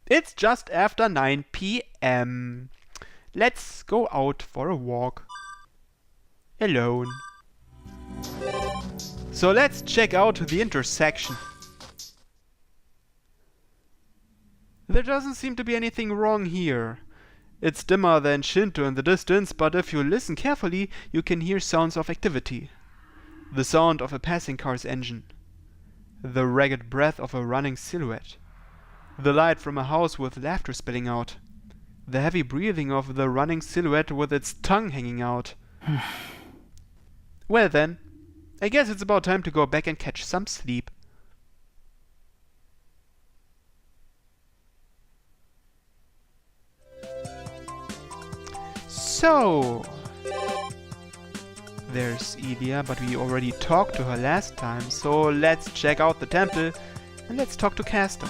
It's just after 9 p.m. Let's go out for a walk. Alone. So let's check out the intersection. There doesn't seem to be anything wrong here. It's dimmer than Shinto in the distance, but if you listen carefully, you can hear sounds of activity. The sound of a passing car's engine. The ragged breath of a running silhouette. The light from a house with laughter spilling out. The heavy breathing of the running silhouette with its tongue hanging out. Well then, I guess it's about time to go back and catch some sleep. So, there's Ilya, but we already talked to her last time, so let's check out the temple and let's talk to Castor.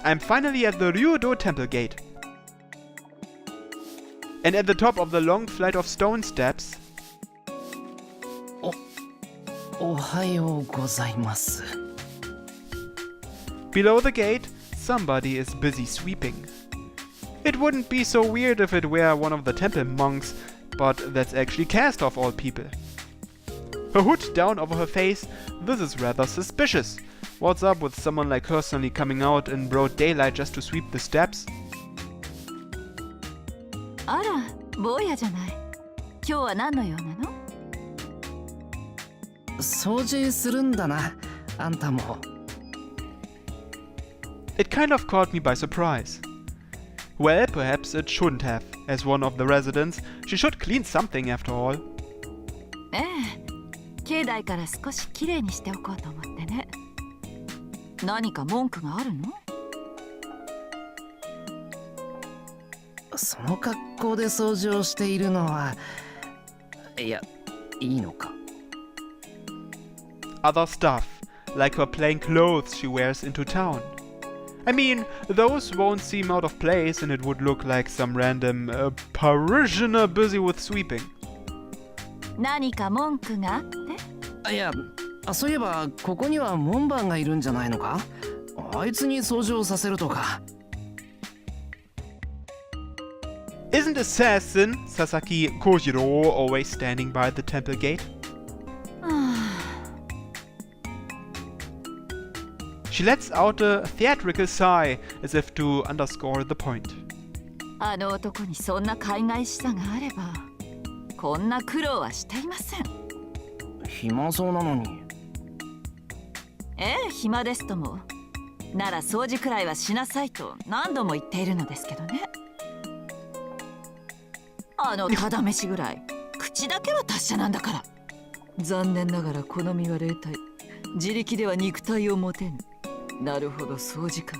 I'm finally at the Ryudo temple gate. And at the top of the long flight of stone steps, below the gate, somebody is busy sweeping. It wouldn't be so weird if it were one of the temple monks, but that's actually Castor of all people. Her hood down over her face, this is rather suspicious. What's up with someone like her suddenly coming out in broad daylight just to sweep the steps? あら、坊やじゃない。今日は何の用なの？掃除するんだな、あんたも。It kind of caught me by surprise. Well, perhaps it shouldn't have. As one of the residents, she should clean something after all. ええ、境内から少しきれいにしておこうと思ってね。何か文句があるの？その格好で掃除をしているのは、いや、いいのか。Other stuff, like her plain clothes she wears into town. I mean, those won't seem out of place and it would look like some random parishioner busy with sweeping. 何か文句があって？いや、そういえばここには門番がいるんじゃないのか？あいつに掃除をさせるとか。Isn't assassin Sasaki Kojiro always standing by the temple gate? She lets out a theatrical sigh as if to underscore the point. あの男にそんな海外視差があれば、こんな苦労はしていません。暇そうなのに。ええ、暇ですとも。なら掃除くらいはしなさいと何度も言っているのですけどね。あのただ飯ぐらい口だけは達者なんだから。残念ながら好みは霊体、自力では肉体を持てぬ。なるほど、掃除か。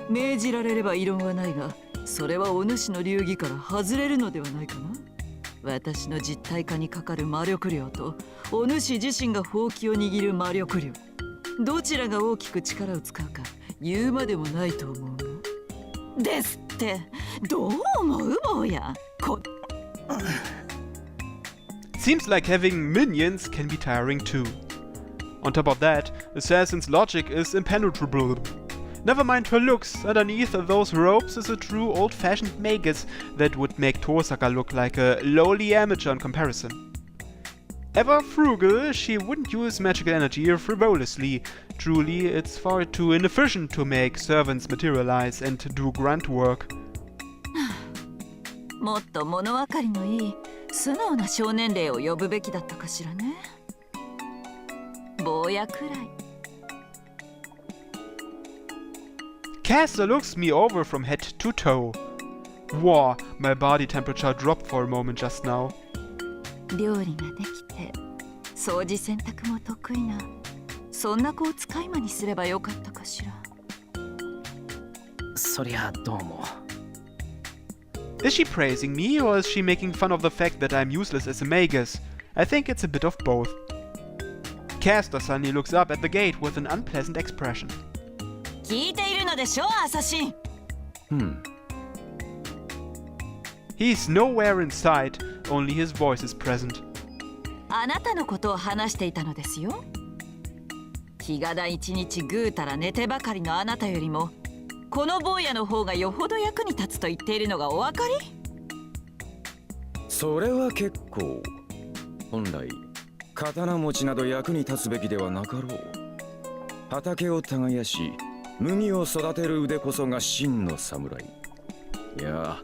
命じられれば異論はないが、それはお主の流儀から外れるのではないかな。私の実体化にかかる魔力量とお主自身がほうきを握る魔力量、どちらが大きく力を使うか言うまでもないと思うが。ですって、どう思う坊や。Seems like having minions can be tiring too. On top of that, Assassin's logic is impenetrable. Never mind her looks, underneath those robes is a true old-fashioned magus that would make Tosaka look like a lowly amateur in comparison. Ever frugal, she wouldn't use magical energy frivolously. Truly, it's far too inefficient to make servants materialize and do grunt work. もっと物分かりのいい素直な少年霊を呼ぶべきだったかしらね。坊やくらい。Castor looks me over from head to toe. Wow, my body temperature dropped for a moment just now. 料理ができて掃除洗濯も得意な、そんな子を使い魔にすればよかったかしら。そりゃどうも。Is she praising me or is she making fun of the fact that I'm useless as a magus? I think it's a bit of both. Castor suddenly looks up at the gate with an unpleasant expression. 聞いているのでしょ、アサシン。He's nowhere in sight, only his voice is present. あなたのことを話していたのですよ。日がだ一日ぐうたら寝てばかりのあなたよりもこの坊やの方がよほど役に立つと言っているのがお分かり？それは結構。本来刀持ちなど役に立つべきではなかろう。畑を耕し麦を育てる腕こそが真の侍。いや、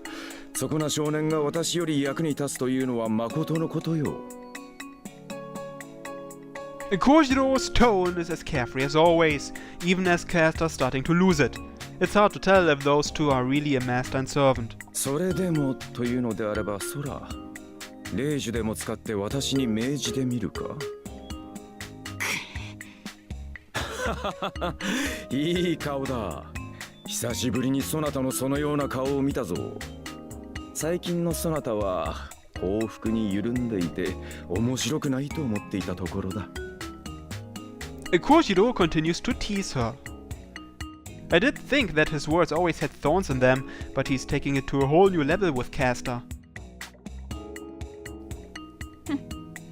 そこな少年が私より役に立つというのはまことのことよ。Kojiro's tone is as carefree as always, even as Caster's starting to lose it. It's hard to tell if those two are really a master and servant. それでもというのであれば、そら霊樹でも使って私に命じてみるか？いい顔だ。久しぶりにそなたのそのような顔を見たぞ。最近のそなたは幸福に緩んでいて面白くないと思っていたところだ。Kojiro continues to tease her. I did think that his words always had thorns in them, but he's taking it to a whole new level with Caster.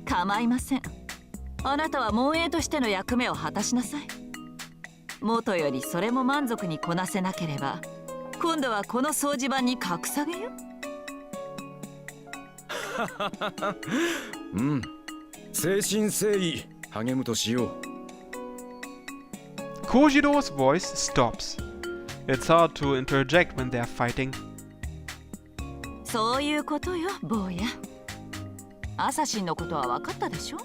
構いません。あなたは門営としての役目を果たしなさい。元よりそれも満足にこなせなければ、今度はこの掃除版に格下げよ。うん、誠心誠意励むとしよう。Kojiro's voice stops. It's hard to interject when they're fighting. そういうことよ、坊や。アサシンのことは分かったでしょ？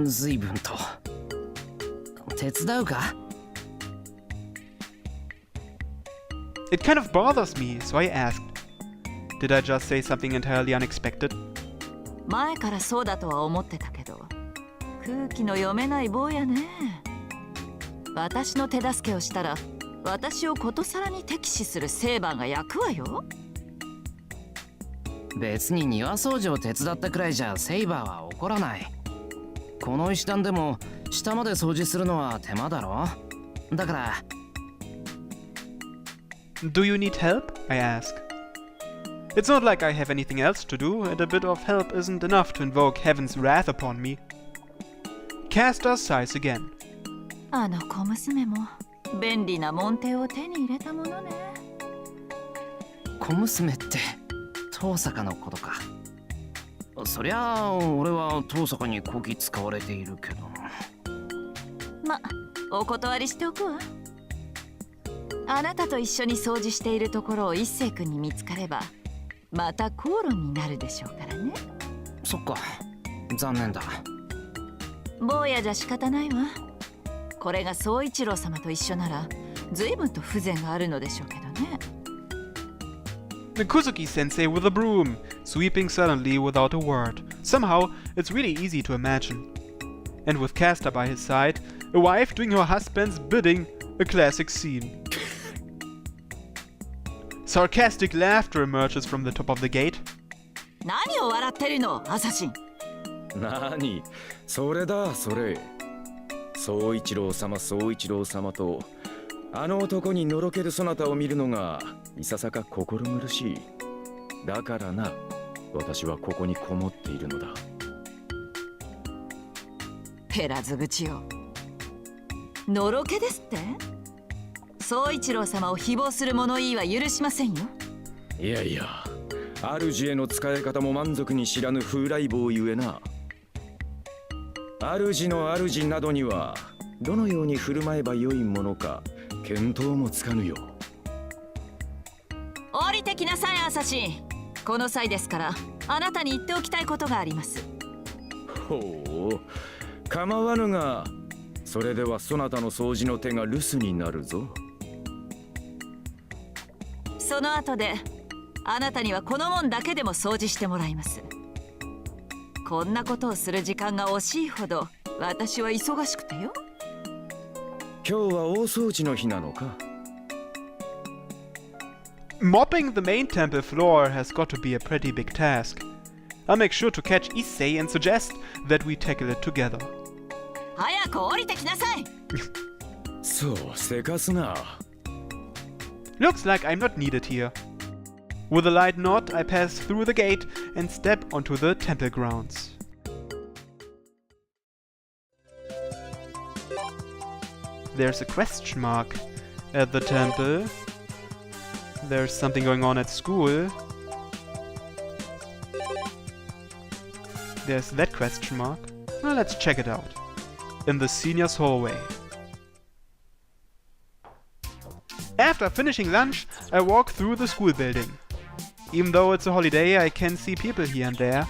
随分と。手伝うか？ It kind of bothers me, so I asked. Did I just say something entirely unexpected? 前からそうだとは思ってたけど、空気の読めない坊やね。私の手助けをしたら、私をことさらに敵視するセーバーが焼くわよ。別に庭掃除を手伝ったくらいじゃセイバーは怒らない。この石段でも下まで掃除するのは手間だろ。だから。Do you need help? I ask. It's not like I have anything else to do, and a bit of help isn't enough to invoke heaven's wrath upon me. Caster sighs again. あの小娘も便利な門弟を手に入れたものね。小娘って遠坂のことか。そりゃあ俺は遠坂にこき使われているけど。ま、お断りしておくわ。あなたと一緒に掃除しているところを一星君に見つかればまた口論になるでしょうからね。そっか、残念だ。坊やじゃ仕方ないわ。これが宗一郎様と一緒なら随分と風情があるのでしょうけどね。Kuzuki sensei with a broom, sweeping suddenly without a word. Somehow, it's really easy to imagine. And with Caster by his side, a wife doing her husband's bidding, a classic scene. Sarcastic laughter emerges from the top of the gate. 何を笑ってるの、アサシン。何、それだ、それ。宗一郎様、宗一郎様とあの男にのろけるそなたを見るのがいささか心苦しい。だからな、私はここにこもっているのだ。減らず口よ。のろけですって？宗一郎様を誹謗する物言いは許しませんよ。いやいや、主への使い方も満足に知らぬ風来坊ゆえな。主の主などにはどのように振る舞えばよいものか見当もつかぬよ。降りてきなさい、アサシン。この際ですからあなたに言っておきたいことがあります。ほう、構わぬが、それではそなたの掃除の手が留守になるぞ。その後であなたにはこの門だけでも掃除してもらいます。こんなことをする時間が惜しいほど私は忙しくてよ。今日は大掃除の日なのか。Mopping the main temple floor has got to be a pretty big task. I'll make sure to catch Issei and suggest that we tackle it together. 早く降りてきなさい。そう、せかすな。Looks like I'm not needed here. With a light nod, I pass through the gate and step onto the temple grounds. there's a question mark at the temple. There's something going on at school. There's that question mark. Well, let's check it out. In the seniors' hallway. After finishing lunch, I walk through the school building. Even though it's a holiday, I can see people here and there.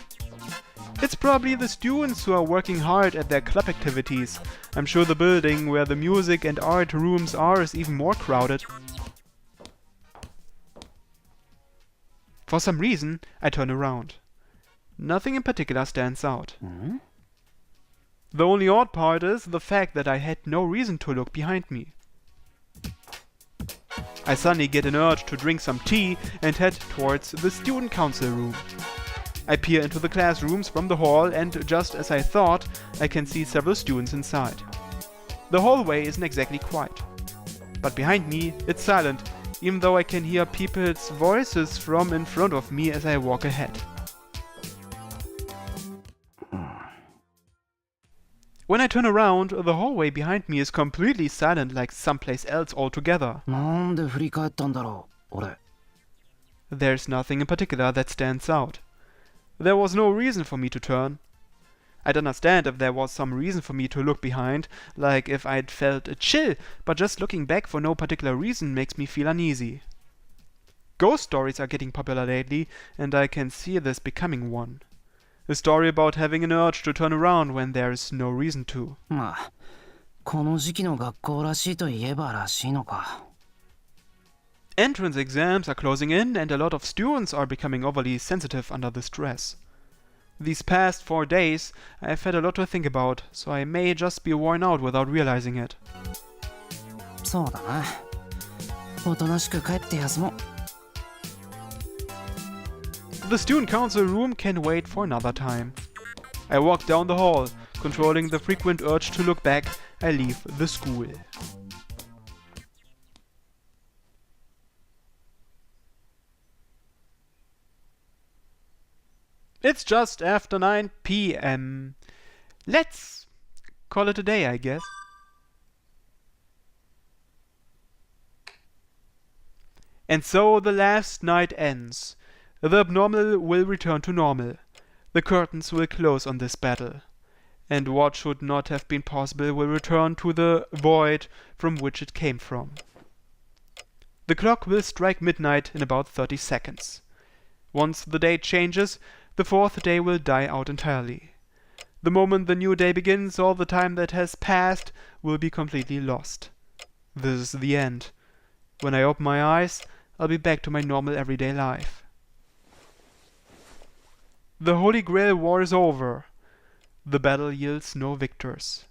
It's probably the students who are working hard at their club activities. I'm sure the building where the music and art rooms are is even more crowded. For some reason, I turn around. Nothing in particular stands out. The only odd part is the fact that I had no reason to look behind me. I suddenly get an urge to drink some tea and head towards the student council room. I peer into the classrooms from the hall and just as I thought, I can see several students inside. The hallway isn't exactly quiet. But behind me, it's silent, even though I can hear people's voices from in front of me as I walk ahead. When I turn around, the hallway behind me is completely silent like someplace else altogether. なんで振り返ったんだろう、俺。There's nothing in particular that stands out. There was no reason for me to turn. I'd understand if there was some reason for me to look behind, like if I'd felt a chill, but just looking back for no particular reason makes me feel uneasy. Ghost stories are getting popular lately, and I can see this becoming one. A story about having an urge to turn around when there is no reason to. まあ、この時期の学校らしいといえばらしいのか。Entrance exams are closing in and a lot of students are becoming overly sensitive under the stress. These past 4 days, I've had a lot to think about, so I may just be worn out without realizing it. そうだな。おとなしく帰って休もう。The student council room can wait for another time. I walk down the hall, controlling the frequent urge to look back. I leave the school. It's just after 9 p.m. Let's call it a day, I guess. And so the last night ends. The abnormal will return to normal. The curtains will close on this battle. And what should not have been possible will return to the void from which it came from. The clock will strike midnight in about 30 seconds. Once the date changes, the fourth day will die out entirely. The moment the new day begins, all the time that has passed will be completely lost. This is the end. When I open my eyes, I'll be back to my normal everyday life. The Holy Grail war is over. The battle yields no victors.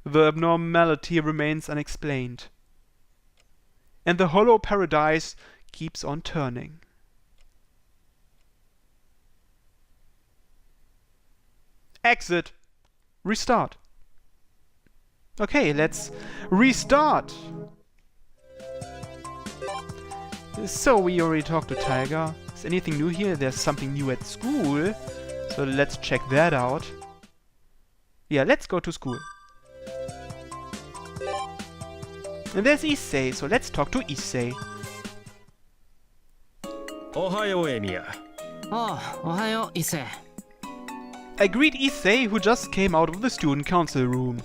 The abnormality remains unexplained. And the hollow paradise keeps on turning. Exit. Restart. Okay, let's restart. So we already talked to Tiger. Is anything new here? There's something new at school. So let's check that out. Yeah, let's go to school. And there's Issei, so let's talk to Issei. おはようエミヤ。ああ、おはよう、伊勢。I greet Issei, who just came out of the student council room.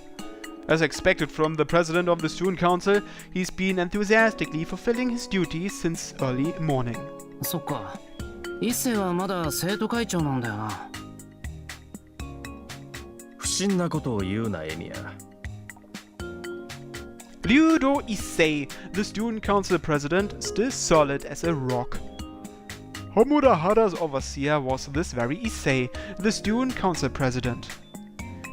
As expected from the president of the student council, he's been enthusiastically fulfilling his duties since early morning. そっか。伊勢はまだ生徒会長なんだよな。不審なことを言うなエミヤ。Ryudo Issei, the student council president, still solid as a rock. Homura Hara's overseer was this very Issei, the student council president.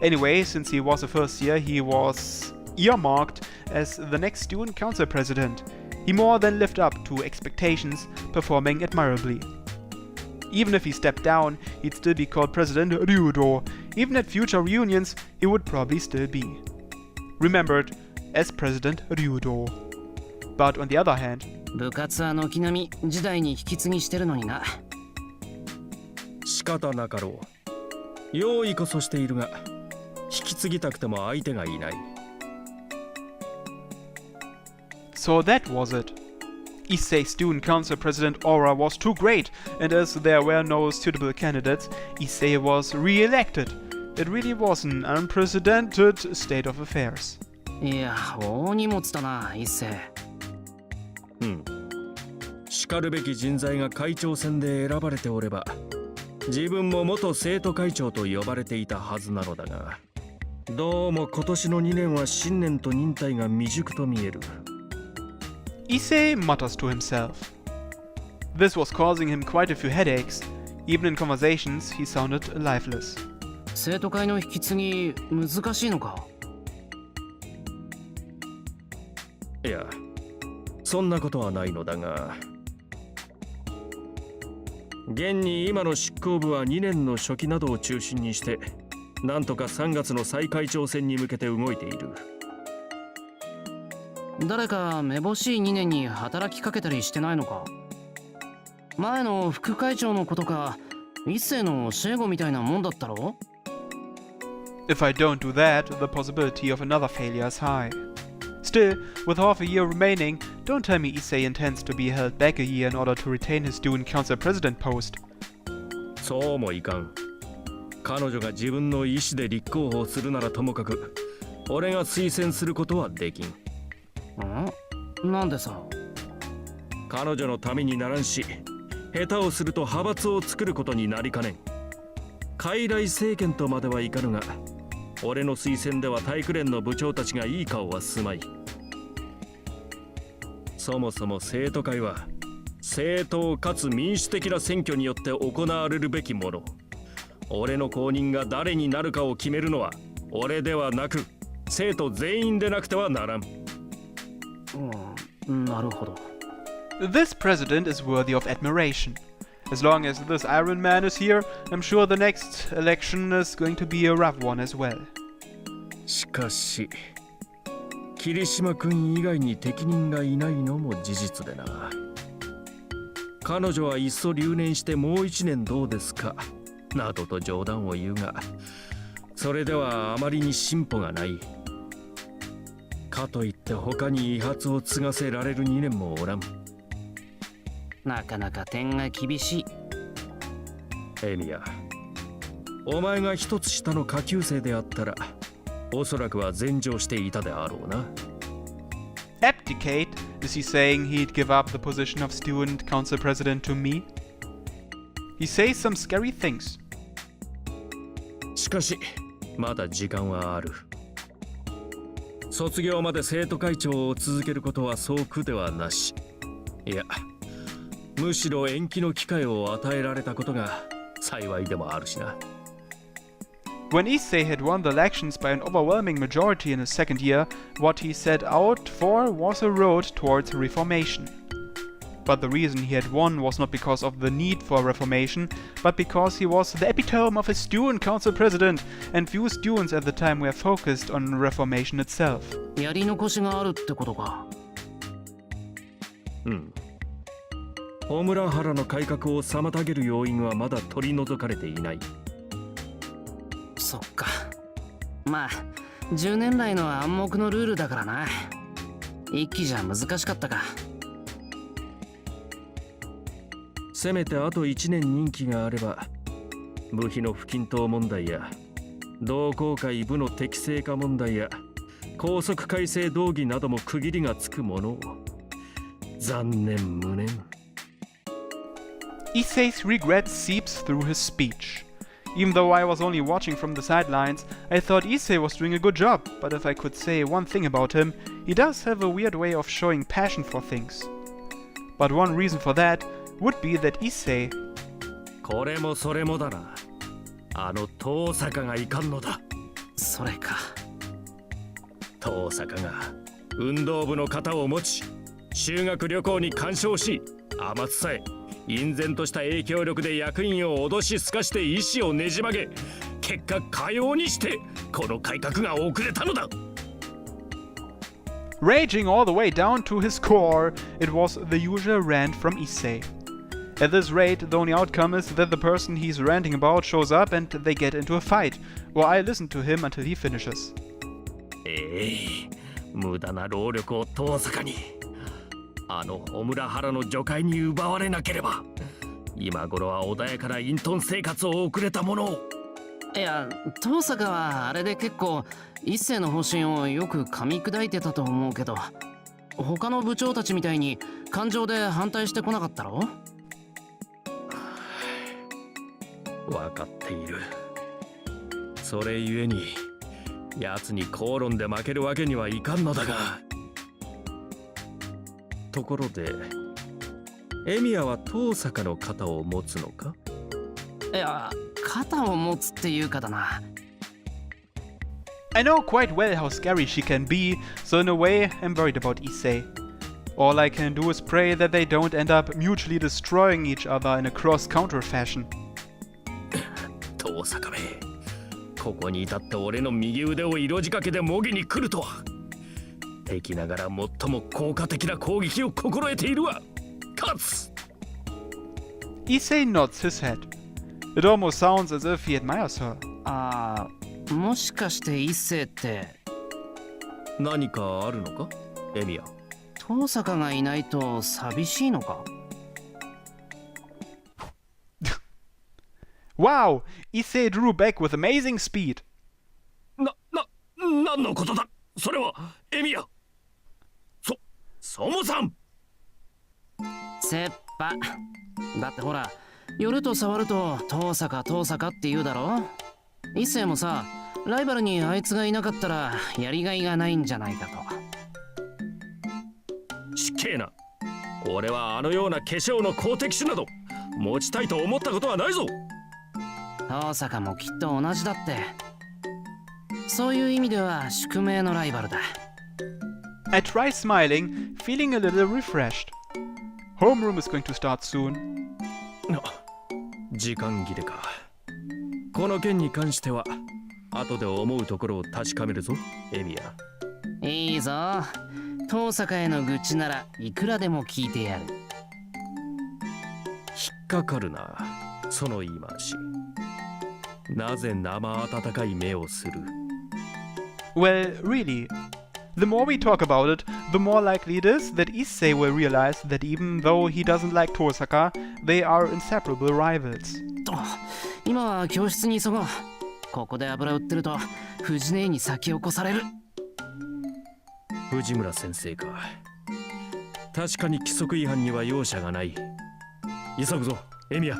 Anyway, since he was a first year, he was earmarked as the next student council president. He more than lived up to expectations, performing admirably. Even if he stepped down, he'd still be called President Ryudo. Even at future reunions, he would probably still be remembered as President Ryudo. But on the other hand, 部活は軒並み時代に引き継ぎしてるのにな。仕方なかろう。用意こそしているが、引き継ぎたくても相手がいない。So that was it. Issei Student Council President aura was too great, and as there were no suitable candidates, Issei was re-elected. It really was an unprecedented state of affairs. いや、大荷物だな、一世。しかるべき人材が会長選で選ばれておれば、自分も元生徒会長と呼ばれていたはずなのだが、どうも今年の2年は新年と忍耐が未熟と見える。Issei mutters to himself. This was causing him quite a few headaches. Even in conversations, he sounded lifeless. 生徒会の引き継ぎ難しいのか？いや、そんなことはないのだが、現に今の執行部は2年の初期などを中心にして、なんとか3月の再会長選に向けて動いている。誰かめぼしい2年に働きかけたりしてないのか？前の副会長のことか、一世の教え子みたいなもんだったろ？ If I don't do that, the possibility of another failure is high. Still, with half a year remaining, don't tell me Issei intends to be held back a year in order to retain his student council president post. そうもいかん。彼女が自分の意思で立候補するならともかく、俺が推薦することはできん。なんでさ？彼女のためにならんし、下手をすると派閥を作ることになりかねん。傀儡政権とまではいかぬが、俺の推薦では体育連の部長たちがいい顔はすまい。そもそも生徒会は正当かつ民主的な選挙によって行われるべきもの。俺の後任が誰になるかを決めるのは俺ではなく生徒全員でなくてはならん。なるほど。This president is worthy of admiration. As long as this Iron Man is here, I'm sure the next election is going to be a rough one as well. しかし、霧島君以外に適任がいないのも事実でな。彼女はいっそ留年してもう1年どうですかなどと冗談を言うが、それではあまりに進歩がない。かといって他に遺髪を継がせられる2年もおらん。なかなか点が厳しい。エミヤ、お前が一つ下の下級生であったら、おそらくは禅譲していたであろうな。Abdicate? Is he saying he'd give up the position of student council president to me? He says some scary things. しかし、まだ時間はある。卒業まで生徒会長を続けることはそう苦ではなし。いや、むしろ延期の機会を与えられたことが幸いでもあるしな。When Issei had won the elections by an overwhelming majority in his second year, what he set out for was a road towards reformation. But the reason he had won was not because of the need for reformation, but because he was the epitome of a student council president, and few students at the time were focused on reformation itself. やり残しがあるってことか。ホムラハラの改革を妨げる要因はまだ取り除かれていない。そっか。まあ、10年来の暗黙のルールだからな。一気じゃ難しかったか。せめてあと1年任期があれば、部費の不均等問題や、同好会部の適正化問題や、校則改正動議なども区切りがつくものを。残念無念。Issei's regret seeps through his speech. Even though I was only watching from the sidelines, I thought Issei was doing a good job, but if I could say one thing about him, he does have a weird way of showing passion for things. But one reason for that would be that Issei... これもそれもだな。あの遠坂がいかんのだ。それか。遠坂が運動部の肩を持ち、修学旅行に干渉し、天津さえ隠然とした影響力で役員を脅しすかして意思をねじ曲げ、結果かようにしてこの改革が遅れたのだ。Raging all the way down to his core, it was the usual rant from Issei. At this rate, the only outcome is that the person he's ranting about shows up and they get into a fight, or I listen to him until he finishes. 無駄な労力を遠坂に。あのオムラハラの女界に奪われなければ今頃は穏やかな隠遁生活を送れたものを。いや、遠坂はあれで結構一世の方針をよく噛み砕いてたと思うけど、他の部長たちみたいに感情で反対してこなかったろ？分かっている。それゆえに奴に口論で負けるわけにはいかんのだが。ところでエミヤは遠坂の肩を持つのか？いや、肩を持つっていうかだな。I know quite well how scary she can be, so in a way I'm worried about Issei. All I can do is pray that they don't end up mutually destroying each other in a cross-counter fashion. 遠坂め、ここに至って俺の右腕を色仕掛けで模擬に来るとは。敵ながら最も効果的な攻撃を心得ているわ。勝つ。 Issei nods his head. It almost sounds as if he admires her. ああ、もしかして一世って何かあるのかエミヤ？遠坂がいないと寂しいのか？ Wow! Issei drew back with amazing speed. 何のことだそれはエミヤ。そもさん。切羽だってほら、寄ると触ると遠坂って言うだろ。一世もさ、ライバルにあいつがいなかったらやりがいがないんじゃないかと。失敬な。俺はあのような化粧の好敵手など持ちたいと思ったことはないぞ。遠坂もきっと同じだって。そういう意味では宿命のライバルだ。I try smiling, feeling a little refreshed. Homeroom is going to start soon. 時間切れか。この件に関しては後で思うところを確かめるぞエミヤ。いいぞ、遠坂への愚痴ならいくらでも聞いてやる。引っかかるなその言い回し。なぜ生温かい目をする？ Well, really. The more we talk about it, the more likely it is that Issei will realize that even though he doesn't like Tosaka, they are inseparable rivals. と、今は教室に急ごう。ここで油売ってると藤姉に先を越される。藤村先生か。確かに規則違反には容赦がない。急ぐぞエミヤ。